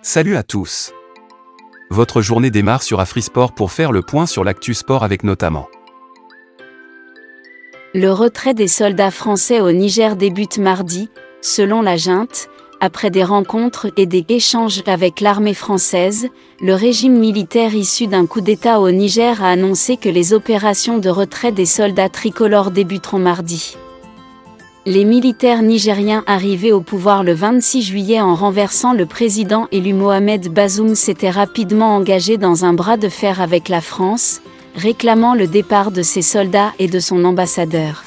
Salut à tous. Votre journée démarre sur Afrisport pour faire le point sur l'actu sport avec notamment le retrait des soldats français au Niger débute mardi, selon la junte. Après des rencontres et des échanges avec l'armée française, le régime militaire issu d'un coup d'État au Niger a annoncé que les opérations de retrait des soldats tricolores débuteront mardi. Les militaires nigériens arrivés au pouvoir le 26 juillet en renversant le président élu Mohamed Bazoum s'étaient rapidement engagés dans un bras de fer avec la France, réclamant le départ de ses soldats et de son ambassadeur.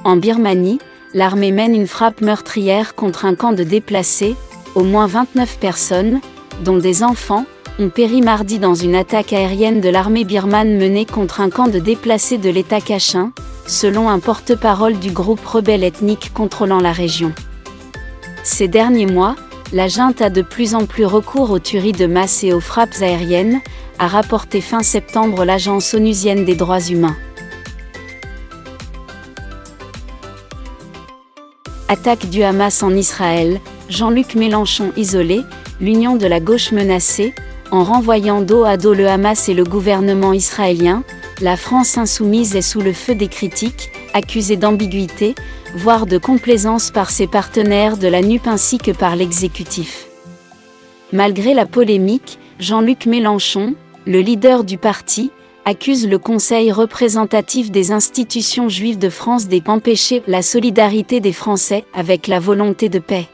En Birmanie, l'armée mène une frappe meurtrière contre un camp de déplacés. Au moins 29 personnes, dont des enfants, ont péri mardi dans une attaque aérienne de l'armée birmane menée contre un camp de déplacés de l'État Kachin, selon un porte-parole du groupe rebelle ethnique contrôlant la région. Ces derniers mois, la junte a de plus en plus recours aux tueries de masse et aux frappes aériennes, a rapporté fin septembre l'Agence onusienne des droits humains. Attaque du Hamas en Israël, Jean-Luc Mélenchon isolé, l'union de la gauche menacée, en renvoyant dos à dos le Hamas et le gouvernement israélien, la France insoumise est sous le feu des critiques, accusée d'ambiguïté, voire de complaisance par ses partenaires de la NUP ainsi que par l'exécutif. Malgré la polémique, Jean-Luc Mélenchon, le leader du parti, accuse le Conseil représentatif des institutions juives de France d'empêcher la solidarité des Français avec la volonté de paix.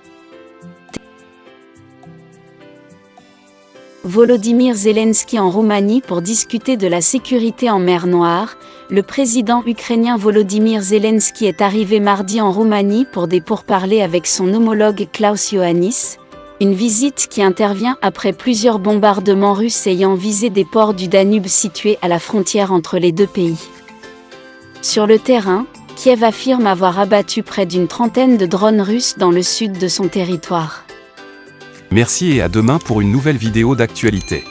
Volodymyr Zelensky en Roumanie pour discuter de la sécurité en mer Noire. Le président ukrainien Volodymyr Zelensky est arrivé mardi en Roumanie pour des pourparlers avec son homologue Klaus Iohannis, une visite qui intervient après plusieurs bombardements russes ayant visé des ports du Danube situés à la frontière entre les deux pays. Sur le terrain, Kiev affirme avoir abattu près d'une trentaine de drones russes dans le sud de son territoire. Merci et à demain pour une nouvelle vidéo d'actualité.